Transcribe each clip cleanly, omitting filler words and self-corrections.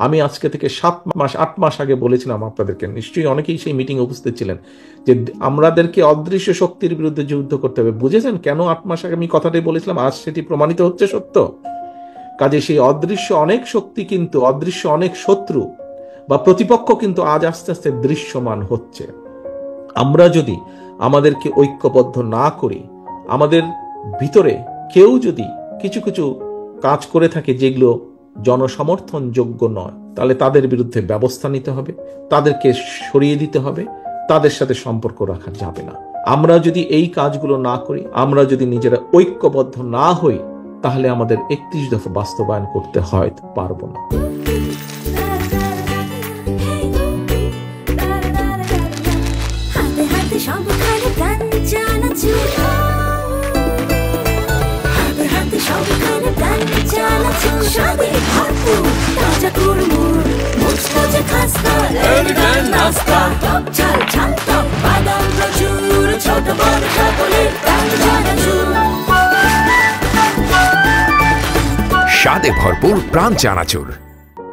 আমি আজকে থেকে 7 মাস 8 মাস আগে বলেছিলাম আপনাদেরকে, নিশ্চয়ই অনেকেই সেই মিটিং উপস্থিত ছিলেন, যে আমাদেরকে অদৃশ্য শক্তির বিরুদ্ধে যুদ্ধ করতে হবে। বুঝেছেন কেন 8 মাস আগে আমি কথাটাই বলেছিলাম? আজ সেটি প্রমাণিত হচ্ছে সত্য। কাজে সেই অদৃশ্য অনেক শক্তি কিন্তু, অদৃশ্য অনেক শত্রু বা প্রতিপক্ষ কিন্তু আজ আস্তে আস্তে দৃশ্যমান হচ্ছে। আমরা যদি আমাদেরকে ঐক্যবদ্ধ না করি, আমাদের ভিতরে কেউ যদি কিছু কিছু কাজ করে থাকে যেগুলো জনসমর্থনযোগ্য নয়, তাহলে তাদের বিরুদ্ধে ব্যবস্থা নিতে হবে, তাদেরকে সরিয়ে দিতে হবে, তাদের সাথে সম্পর্ক রাখা যাবে না। আমরা যদি এই কাজগুলো না করি, আমরা যদি নিজেরা ঐক্যবদ্ধ না হই, তাহলে আমাদের 31 দফা বাস্তবায়ন করতে হয়তো পারবো না। স্বাদে ভরপুর প্রাণ চানাচুর।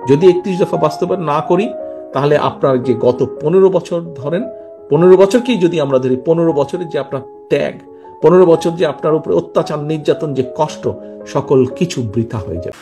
যদি 31 দফা বাস্তবায়ন না করি, তাহলে আপনার যে গত 15 বছর ধরেন, 15 বছরকেই যদি আমরা ধরি, 15 বছরের যে আপনার ত্যাগ, 15 বছর যে আপনার উপরে অত্যাচার, নির্যাতন, যে কষ্ট, সকল কিছু বৃথা হয়ে যাবে।